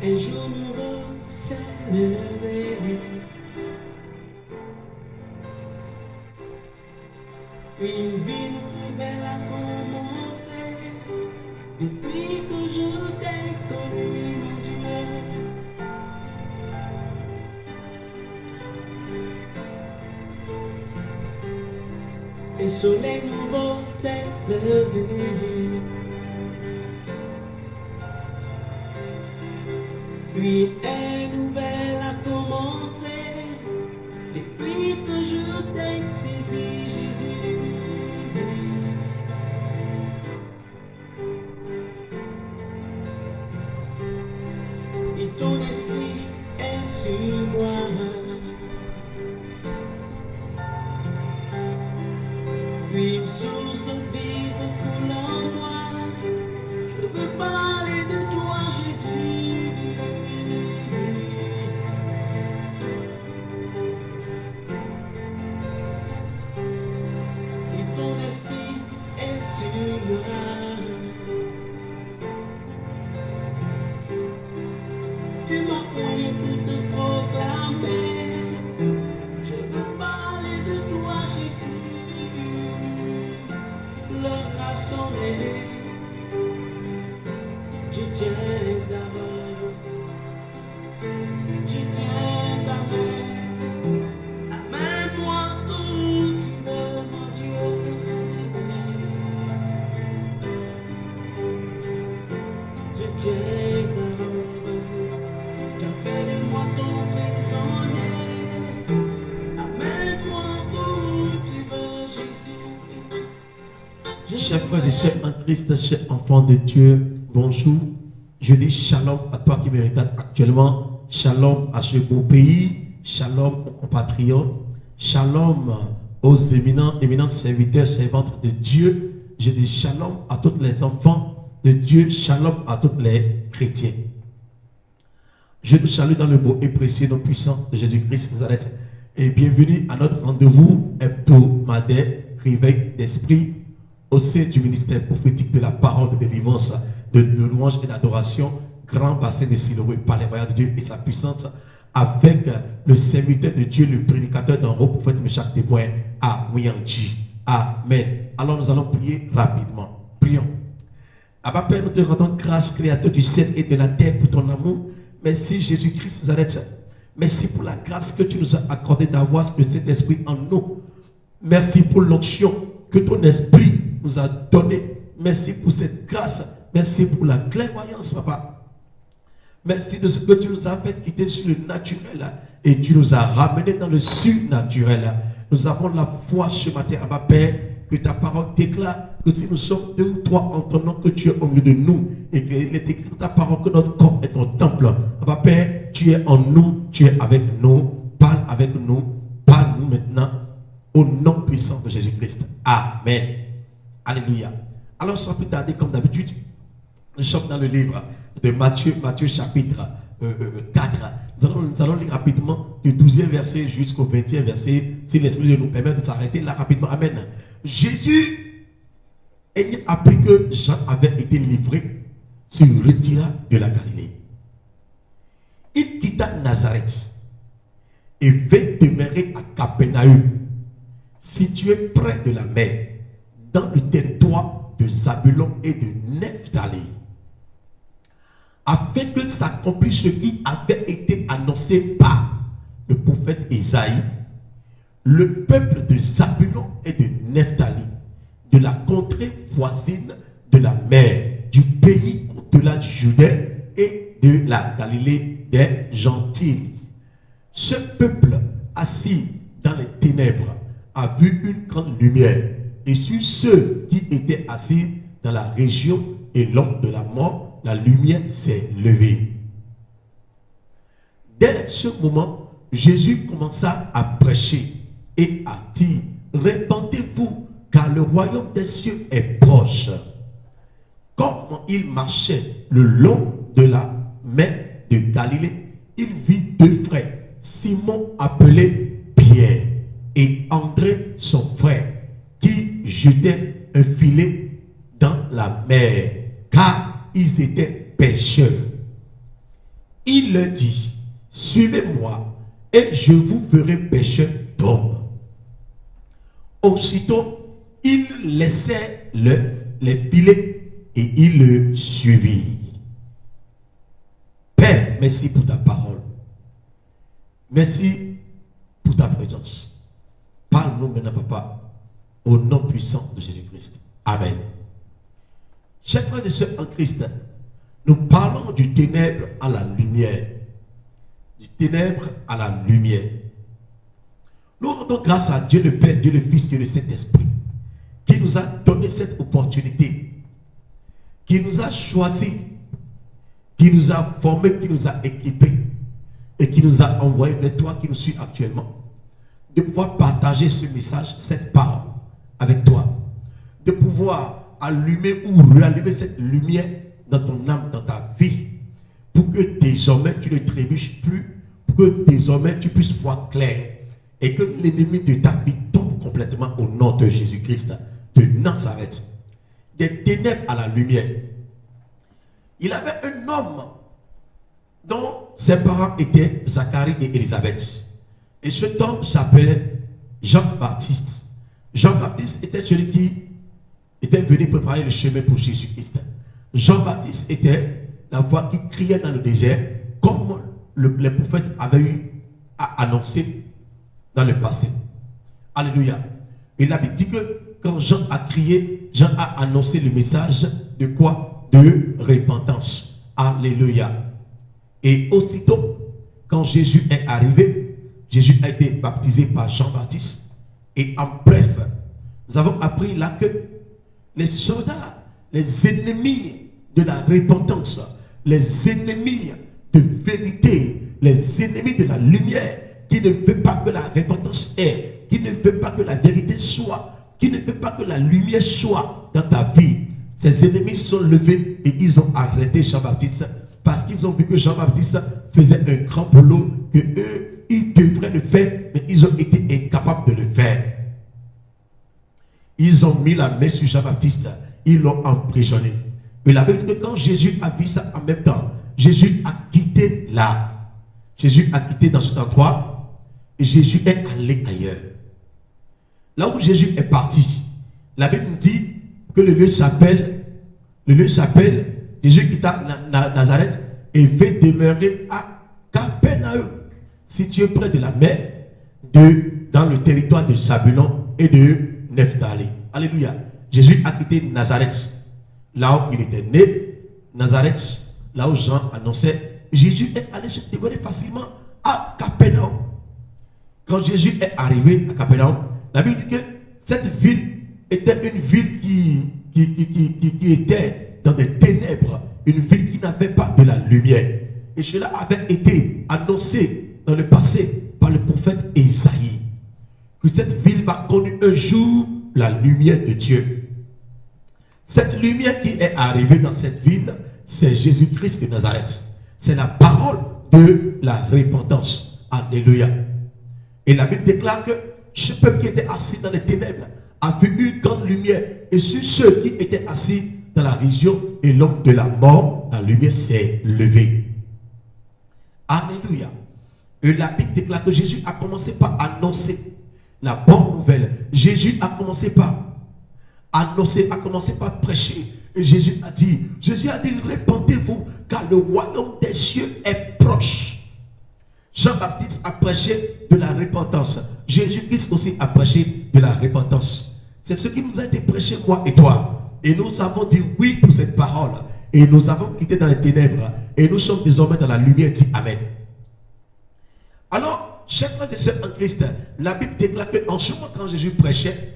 Un jour nouveau s'est levé. Une vie nouvelle a commencé. Depuis que je t'ai connu, mon Dieu. Un soleil nouveau s'est levé. Puis un nouvel a commencé. Depuis que je t'ai saisi, Jésus. Et ton esprit est sur moi. Puis une source de vie coule en moi. Je veux parler de toi, Jésus. Et ton esprit est sur moi. Tu m'as connu pour te proclamer. Je veux parler de toi, Jésus. Le rassembler. Je tiens d'abord. Je tiens ta main. Amène-moi où tu veux, mon Dieu. Je tiens d'abord. Fais de moi ton prisonnier. Amène-moi où tu veux, Jésus. Chers frères et chers en Christ, chers enfants de Dieu, bonjour. Je dis shalom à toi qui me regarde actuellement. Shalom à ce beau pays. Shalom aux compatriotes. Shalom aux éminents serviteurs, servantes de Dieu. Je dis shalom à tous les enfants de Dieu. Shalom à tous les chrétiens. Je vous salue dans le beau et précieux nom puissant de Jésus-Christ Nazareth. Et bienvenue à notre rendez-vous hebdomadaire, réveil d'esprit, au sein du ministère prophétique de la parole de délivrance, de louange et d'adoration, grand bassin de Siloé, par les voyants de Dieu et sa puissance, avec le serviteur de Dieu, le prédicateur d'en haut, prophète Meshach témoin, à Mouyanji. Amen. Alors nous allons prier rapidement. Prions. Abba Père, nous te rendons grâce, Créateur du ciel et de la terre, pour ton amour. Merci Jésus-Christ Nazareth. Merci pour la grâce que tu nous as accordée d'avoir le Saint-Esprit en nous. Merci pour l'onction que ton esprit nous a donnée. Merci pour cette grâce. Merci pour la clairvoyance, Papa. Merci de ce que tu nous as fait quitter sur le naturel et tu nous as ramenés dans le surnaturel. Nous avons la foi ce matin, Abba Père, que ta parole déclare que si nous sommes deux ou trois en ton nom, que tu es au milieu de nous et qu'il est écrit dans ta parole que notre corps est ton temple. Abba Père, tu es en nous, tu es avec nous, parle avec nous, parle-nous maintenant au nom puissant de Jésus-Christ. Amen. Alléluia. Alors sans plus tarder, comme d'habitude, nous sommes dans le livre de Matthieu chapitre 4. Nous allons lire rapidement du 12e verset jusqu'au 20e verset, si l'Esprit nous permet de s'arrêter là rapidement. Amen. Jésus ayant appris que Jean avait été livré, se retira de la Galilée. Il quitta Nazareth et vint demeurer à Capernaum, situé près de la mer, dans le territoire de Zabulon et de Nephtali, afin que s'accomplisse ce qui avait été annoncé par le prophète Ésaïe. Le peuple de Zabulon et de Nephtali, de la contrée voisine de la mer, du pays au-delà du Judée et de la Galilée des Gentiles. Ce peuple assis dans les ténèbres a vu une grande lumière, et sur ceux qui étaient assis dans la région et l'ombre de la mort, la lumière s'est levée. Dès ce moment, Jésus commença à prêcher et à dire: répentez-vous, car le royaume des cieux est proche. Comme il marchait le long de la mer de Galilée, il vit deux frères, Simon appelé Pierre et André son frère, qui jetaient un filet dans la mer, car ils étaient pêcheurs. il leur dit, suivez-moi et je vous ferai pêcheurs d'hommes. Aussitôt, il laissait les filets et il le suivit. Père, merci pour ta parole. Merci pour ta présence. Parle-nous maintenant, Papa, au nom puissant de Jésus-Christ. Amen. Chers frères et sœurs en Christ, nous parlons du ténèbre à la lumière. Du ténèbre à la lumière. Nous rendons grâce à Dieu le Père, Dieu le Fils, Dieu le Saint-Esprit, qui nous a donné cette opportunité, qui nous a choisis, qui nous a formés, qui nous a équipés et qui nous a envoyés vers toi qui nous suis actuellement, de pouvoir partager ce message, cette parole avec toi, de pouvoir allumer ou rallumer cette lumière dans ton âme, dans ta vie, pour que désormais tu ne trébuches plus, pour que désormais tu puisses voir clair et que l'ennemi de ta vie tombe complètement au nom de Jésus-Christ de Nazareth. Des ténèbres à la lumière. Il avait un homme dont ses parents étaient Zacharie et Élisabeth. Et cet homme s'appelait Jean-Baptiste. Jean-Baptiste était celui qui était venu préparer le chemin pour Jésus-Christ. Jean-Baptiste était la voix qui criait dans le désert, comme les prophètes avaient eu à annoncer dans le passé. Alléluia. Et la Bible dit que quand Jean a crié, Jean a annoncé le message de quoi? De repentance. Alléluia. Et aussitôt, quand Jésus est arrivé, Jésus a été baptisé par Jean-Baptiste. Et en bref, nous avons appris là que les soldats, les ennemis de la repentance, les ennemis de vérité, les ennemis de la lumière, qui ne veut pas que la repentance ait, qui ne veut pas que la vérité soit, qui ne veut pas que la lumière soit dans ta vie. Ces ennemis sont levés et ils ont arrêté Jean-Baptiste parce qu'ils ont vu que Jean-Baptiste faisait un grand boulot que eux, ils devraient le faire, mais ils ont été incapables de le faire. Ils ont mis la main sur Jean-Baptiste, ils l'ont emprisonné. Mais la Bible dit que quand Jésus a vu ça en même temps, Jésus a quitté là. Jésus a quitté dans cet endroit et Jésus est allé ailleurs. Là où Jésus est parti, la Bible dit que le lieu s'appelle, Jésus quitta Nazareth et vint demeurer à Capernaum, situé près de la mer, dans le territoire de Zabulon et de Nephtali. Alléluia. Jésus a quitté Nazareth, là où il était né, Nazareth, là où Jean annonçait. Jésus est allé se dévoiler facilement à Capernaum. Quand Jésus est arrivé à Capernaum, la Bible dit que cette ville était une ville qui était dans des ténèbres, une ville qui n'avait pas de la lumière. Et cela avait été annoncé dans le passé par le prophète Isaïe, que cette ville va connaître un jour la lumière de Dieu. Cette lumière qui est arrivée dans cette ville, c'est Jésus-Christ de Nazareth. C'est la parole de la repentance. Alléluia. Et la Bible déclare que ce peuple qui était assis dans les ténèbres a vu une grande lumière. Et sur ceux qui étaient assis dans la région et l'homme de la mort, la lumière s'est levée. Alléluia. Et la Bible déclare que Jésus a commencé par annoncer la bonne nouvelle. Jésus a commencé par annoncer, a commencé par prêcher. Et Jésus a dit, répentez-vous, car le royaume des cieux est proche. Jean-Baptiste a prêché de la repentance. Jésus-Christ aussi a prêché de la repentance. C'est ce qui nous a été prêché, moi et toi. Et nous avons dit oui pour cette parole. Et nous avons quitté dans les ténèbres. Et nous sommes désormais dans la lumière. Dit Amen. Alors, chers frères et sœurs en Christ, la Bible déclare qu'en ce moment, quand Jésus prêchait,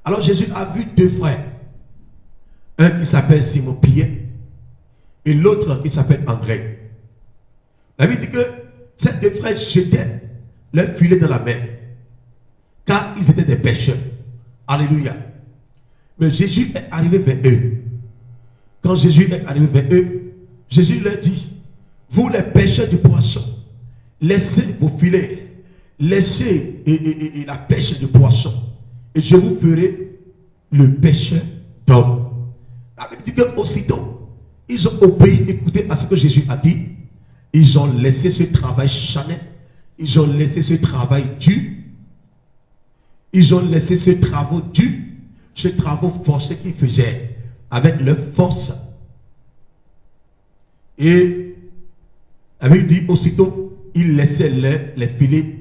alors Jésus a vu deux frères. Un qui s'appelle Simon-Pierre et l'autre qui s'appelle André. La Bible dit que ces deux frères jetaient leur filet dans la mer, car ils étaient des pêcheurs. Alléluia. Mais Jésus est arrivé vers eux. Quand Jésus est arrivé vers eux, Jésus leur dit, vous les pêcheurs de poissons, laissez vos filets, laissez et la pêche de poissons, et je vous ferai le pêcheur d'hommes. La Bible dit qu'aussitôt, Ils ont obéi, écoutez à ce que Jésus a dit. Ils ont laissé ce travail charnel. Ils ont laissé ce travail dur. Ils ont laissé ce travail dur, ce travail forcé qu'ils faisaient avec leur force. Et la Bible dit aussitôt, ils laissaient les filets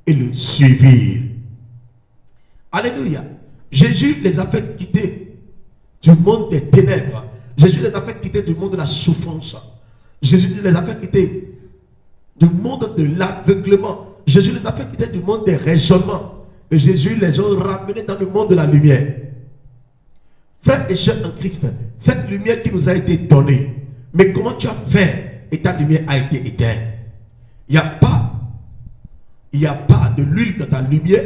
et le suivirent. Alléluia. Jésus les a fait quitter du monde des ténèbres. Jésus les a fait quitter du monde de la souffrance. Jésus les a fait quitter du monde de l'aveuglement. Jésus les a fait quitter du monde des raisonnements. Et Jésus les a ramenés dans le monde de la lumière. Frères et sœurs en Christ, cette lumière qui nous a été donnée, mais comment tu as fait et ta lumière a été éteinte? Il n'y a pas de l'huile dans ta lumière,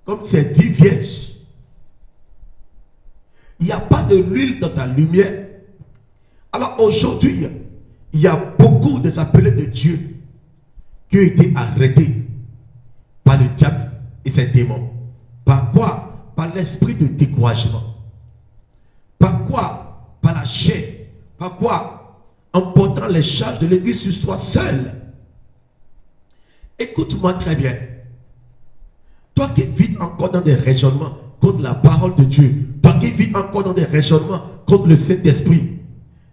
comme c'est dit vierge. Il n'y a pas de l'huile dans ta lumière. Alors aujourd'hui, il y a beaucoup des appelés de Dieu qui ont été arrêtés par le diable et ses démons. Par quoi? Par l'esprit de découragement. Par quoi? Par la chair. Par quoi? En portant les charges de l'église sur soi seul. Écoute-moi très bien. Toi qui vis encore dans des raisonnements contre la parole de Dieu, toi qui vis encore dans des raisonnements contre le Saint-Esprit,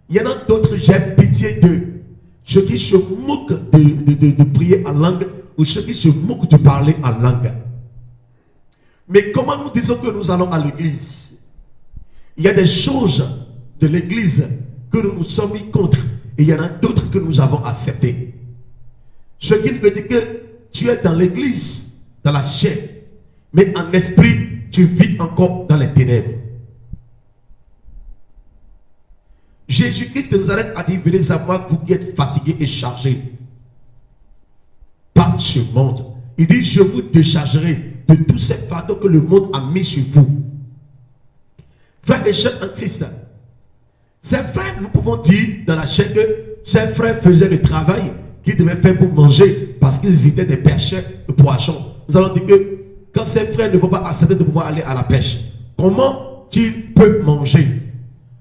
il y en a d'autres, j'ai pitié d'eux. Ceux qui se moquent de prier en langue ou ceux qui se moquent de parler en langue. Mais comment nous disons que nous allons à l'église? Il y a des choses de l'église que nous nous sommes mis contre et il y en a d'autres que nous avons acceptées. Ce qui veut dire que tu es dans l'église, dans la chair, mais en esprit, tu vis encore dans les ténèbres. Jésus-Christ de Nazareth a dit, venez à moi, vous qui êtes fatigués et chargés par ce monde. Il dit, je vous déchargerai de tous ces fardeaux que le monde a mis sur vous. Frères et sœurs en Christ, ces frères, nous pouvons dire dans la chair que ces frères faisaient le travail qu'ils devaient faire pour manger parce qu'ils étaient des pêcheurs de poissons. Nous allons dire que quand ces frères ne vont pas accepter de pouvoir aller à la pêche, comment ils peuvent manger?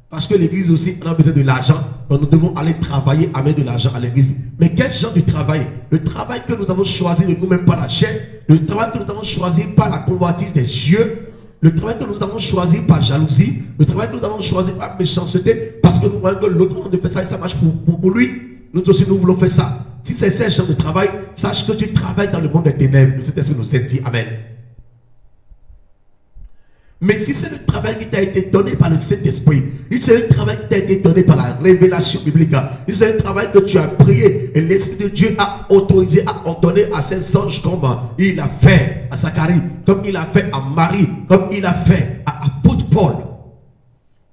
Parce que l'église aussi a besoin de l'argent, donc nous devons aller travailler, amener de l'argent à l'église. Mais quel genre de travail? Le travail que nous avons choisi de nous-mêmes par la chair, le travail que nous avons choisi par la convoitise des yeux, le travail que nous avons choisi par jalousie, le travail que nous avons choisi par méchanceté, parce que nous voyons que l'autre monde fait ça et ça marche pour lui. Nous aussi nous voulons faire ça. Si c'est ce genre de travail, sache que tu travailles dans le monde des ténèbres. Le Saint-Esprit nous a dit Amen. Mais si c'est le travail qui t'a été donné par le Saint-Esprit, si c'est le travail qui t'a été donné par la révélation biblique, si c'est le travail que tu as prié et l'Esprit de Dieu a autorisé, a ordonné à ses anges comme il a fait à Zacharie, comme il a fait à Marie, comme il a fait à apôtre Paul.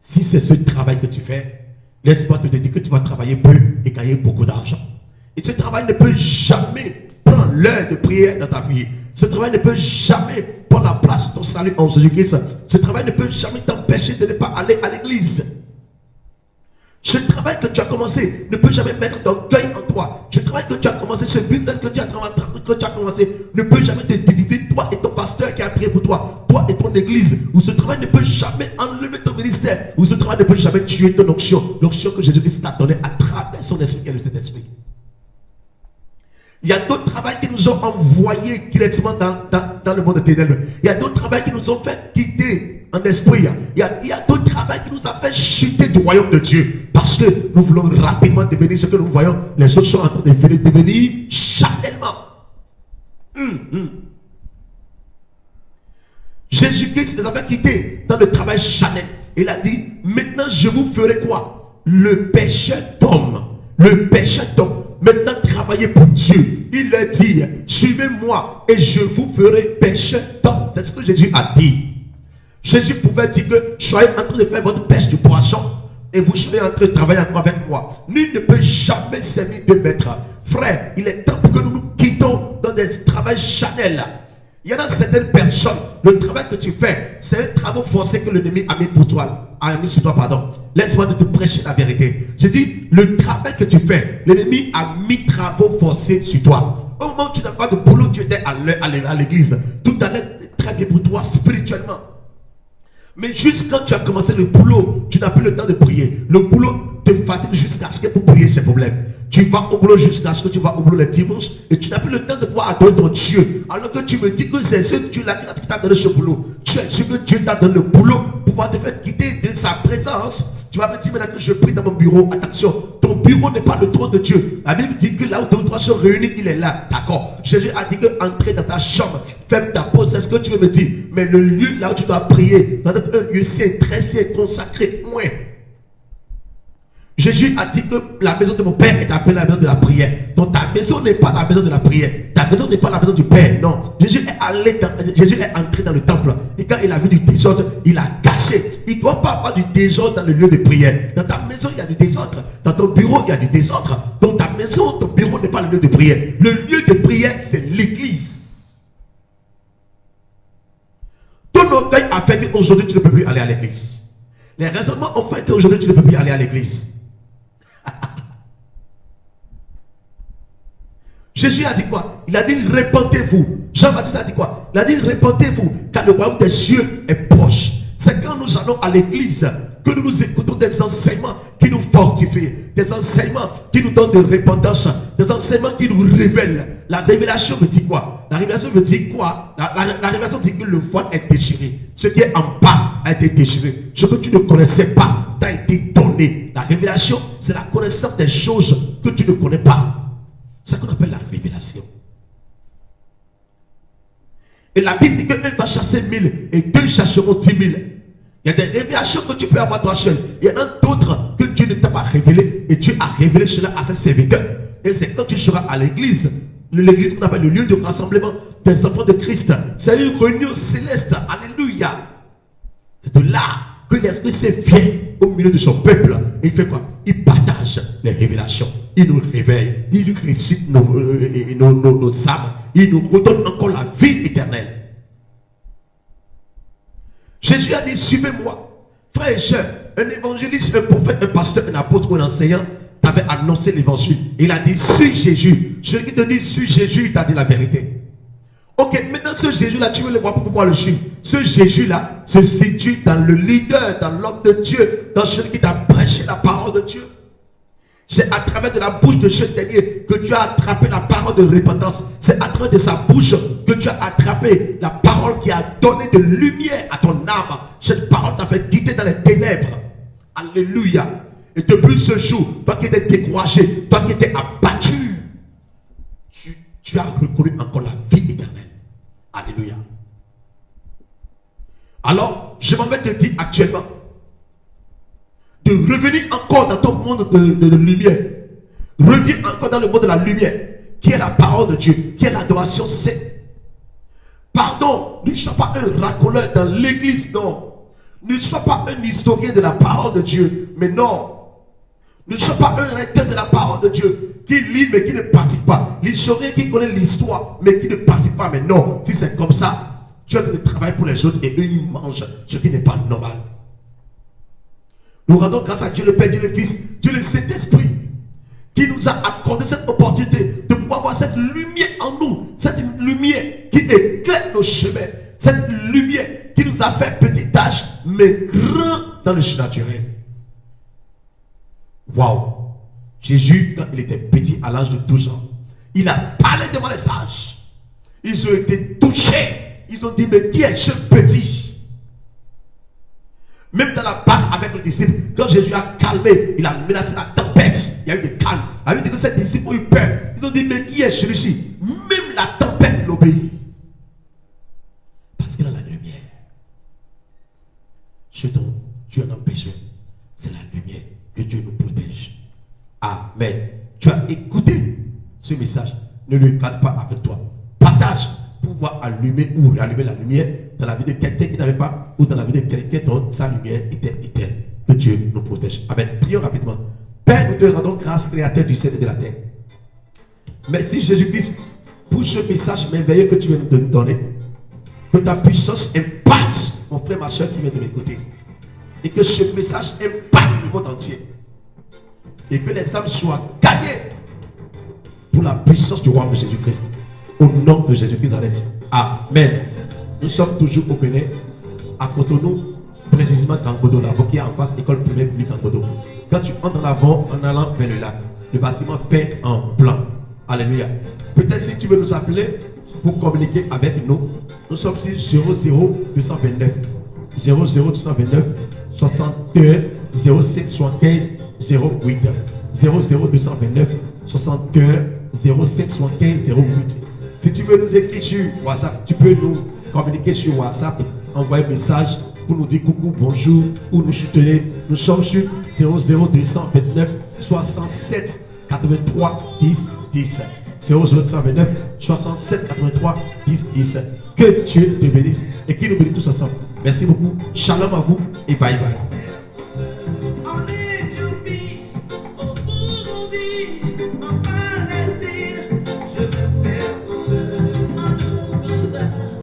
Si c'est ce travail que tu fais, laisse-moi te dire que tu vas travailler peu et gagner beaucoup d'argent. Et ce travail ne peut jamais prendre l'heure de prière dans ta vie. Ce travail ne peut jamais prendre la place de ton salut en Jésus-Christ. Ce travail ne peut jamais t'empêcher de ne pas aller à l'église. Ce travail que tu as commencé ne peut jamais mettre d'orgueil en toi. Ce travail que tu as commencé, ce business que tu as commencé, ne peut jamais te diviser, toi et ton pasteur qui a prié pour toi, toi et ton église. Ou ce travail ne peut jamais enlever ton ministère. Ou ce travail ne peut jamais tuer ton onction. L'onction que Jésus-Christ t'a donnée à travers son esprit qui est le Saint-Esprit. Il y a d'autres travails qui nous ont envoyés directement dans le monde des ténèbres. Il y a d'autres travails qui nous ont fait quitter en esprit. Il y a d'autres travails qui nous ont fait chuter du royaume de Dieu. Parce que nous voulons rapidement devenir ce que nous voyons. Les autres sont en train de venir devenir charnellement. Jésus-Christ les avait quittés dans le travail charnel. Il a dit, maintenant je vous ferai quoi? Le pécheur d'homme. Le pécheur d'homme. Maintenant, travaillez pour Dieu. Il leur dit, suivez-moi et je vous ferai pécheur d'hommes. C'est ce que Jésus a dit. Jésus pouvait dire que soyez en train de faire votre pêche de poisson et vous serez en train de travailler avec moi. Nul ne peut jamais servir de maître. Frère, il est temps que nous nous quittons dans des travaux charnels. Il y en a certaines personnes, le travail que tu fais, c'est un travail forcé que l'ennemi a mis pour toi. A mis sur toi, pardon. Laisse-moi te prêcher la vérité. Je dis, le travail que tu fais, l'ennemi a mis travaux forcés sur toi. Au moment où tu n'as pas de boulot, tu étais à l'église. Tout allait très bien pour toi spirituellement. Mais juste quand tu as commencé le boulot, tu n'as plus le temps de prier. Le boulot te fatigue jusqu'à ce que pour prier ces problèmes. Tu vas au boulot jusqu'à ce que tu vas au boulot les dimanches et tu n'as plus le temps de pouvoir adorer ton Dieu. Alors que tu me dis que c'est ce Dieu-là qui t'a donné ce boulot. Tu es sûr que Dieu t'a donné le boulot pour pouvoir te faire quitter de sa présence. Tu vas me dire maintenant que je prie dans mon bureau. Attention, ton bureau n'est pas le trône de Dieu. La Bible dit que là où deux ou trois sont réunis, il est là. D'accord. Jésus a dit que entrer dans ta chambre, ferme ta porte, c'est ce que tu veux me dire. Mais le lieu là où tu dois prier, doit être un lieu saint, très saint, consacré. Ouais. Jésus a dit que la maison de mon Père est appelée la maison de la prière. Donc ta maison n'est pas la maison de la prière. Ta maison n'est pas la maison du Père. Non. Jésus est entré dans le temple. Et quand il a vu du désordre, il a caché. Il ne doit pas avoir du désordre dans le lieu de prière. Dans ta maison, il y a du désordre. Dans ton bureau, il y a du désordre. Donc ta maison, ton bureau n'est pas le lieu de prière. Le lieu de prière, c'est l'église. Ton orgueil a fait qu'aujourd'hui, tu ne peux plus aller à l'église. Les raisonnements ont fait qu'aujourd'hui, tu ne peux plus aller à l'église. Jésus a dit quoi? Il a dit répentez-vous. Jean-Baptiste a dit quoi? Il a dit répentez-vous car le royaume des cieux est proche. C'est quand nous allons à l'église que nous nous écoutons des enseignements qui nous fortifient, des enseignements qui nous donnent de repentance, des enseignements qui nous révèlent. La révélation veut dire quoi? La révélation veut dire quoi? La révélation dit que le voile est déchiré. Ce qui est en bas a été déchiré. Ce que tu ne connaissais pas t'a été donné. La révélation, c'est la connaissance des choses que tu ne connais pas. C'est ce qu'on appelle la révélation. Et la Bible dit qu'un va chasser 1000 et 2 chasseront 10 000. Il y a des révélations que tu peux avoir toi seul. Il y en a d'autres que Dieu ne t'a pas révélé et Dieu a révélé cela à ses serviteurs. Et c'est quand tu seras à l'église, l'église qu'on appelle le lieu de rassemblement des enfants de Christ. C'est une réunion céleste. Alléluia. C'est de là que l'Esprit Saint vient au milieu de son peuple. Et il fait quoi? Il partage les révélations. Il nous réveille. Il nous ressuscite nos âmes. Il nous redonne encore la vie éternelle. Jésus a dit, suivez-moi. Frères et sœurs, un évangéliste, un prophète, un pasteur, un apôtre ou un enseignant t'avait annoncé l'évangile. Il a dit, suis Jésus. Celui qui te dit, suis Jésus, il t'a dit la vérité. Ok, maintenant ce Jésus-là, tu veux le voir pour pouvoir le suivre. Ce Jésus-là se situe dans le leader, dans l'homme de Dieu, dans celui qui t'a prêché la parole de Dieu. C'est à travers de la bouche de ce dernier que tu as attrapé la parole de repentance. C'est à travers de sa bouche que tu as attrapé la parole qui a donné de lumière à ton âme. Cette parole t'a fait quitter dans les ténèbres. Alléluia. Et depuis ce jour, toi qui étais découragé, toi qui étais abattu, tu as reconnu encore la vie éternelle. Alléluia. Alors, je m'en vais te dire actuellement de revenir encore dans ton monde de lumière. Reviens encore dans le monde de la lumière, qui est la parole de Dieu, qui est l'adoration sainte. Pardon, ne sois pas un racoleur dans l'église, non. Ne sois pas un historien de la parole de Dieu, mais non. Ne sois pas un lecteur de la parole de Dieu qui lit mais qui ne pratique pas. L'historien qui connaît l'histoire mais qui ne pratique pas. Mais non, si c'est comme ça, tu as de travail pour les autres et eux ils mangent, ce qui n'est pas normal. Nous rendons grâce à Dieu le Père, Dieu le Fils, Dieu le Saint-Esprit qui nous a accordé cette opportunité de pouvoir voir cette lumière en nous, cette lumière qui éclaire nos chemins, cette lumière qui nous a fait petit âge mais grand dans le surnaturel. Waouh! Jésus, quand il était petit, à l'âge de 12 ans, il a parlé devant les sages. Ils ont été touchés. Ils ont dit, mais qui est ce petit? Même dans la barque avec les disciples, quand Jésus a calmé, il a menacé la tempête. Il y a eu des calmes. La Bible dit que ces disciples ont eu peur. Ils ont dit, mais qui est celui-ci? Même la tempête l'obéit. Parce qu'il a la lumière. Ce dont tu en as besoin, c'est la lumière. Que Dieu nous protège. Amen. Tu as écouté ce message. Ne le garde pas avec toi. Partage pour pouvoir allumer ou rallumer la lumière dans la vie de quelqu'un qui n'avait pas ou dans la vie de quelqu'un dont sa lumière était éteinte. Que Dieu nous protège. Amen. Prions rapidement. Père, nous te rendons grâce, créateur du ciel et de la terre. Merci Jésus-Christ pour ce message merveilleux que tu viens de nous donner. Que ta puissance impacte mon frère, ma soeur qui vient de m'écouter. Et que ce message impacte le monde entier. Et que les âmes soient gagnées pour la puissance du roi de Jésus-Christ. Au nom de Jésus-Christ. Amen. Nous sommes toujours au Bénin, à Cotonou, précisément Kangodo, là-bas, qui est en face, école primaire publique Kangodo. Quand tu entres dans l'avant, en allant vers le lac, le bâtiment peint en blanc. Alléluia. Peut-être si tu veux nous appeler pour communiquer avec nous, nous sommes sur 00229 00229 61 05 75 08 00229 61 05 75 08. Si tu veux nous écrire sur WhatsApp, tu peux nous communiquer sur WhatsApp, envoyer un message pour nous dire coucou, bonjour, ou nous soutenir. Nous sommes sur 00229 67 83 10 10. 00229 67 83 10 10. Que Dieu te bénisse et qu'il nous bénisse tous ensemble. Merci beaucoup. Shalom à vous et bye bye.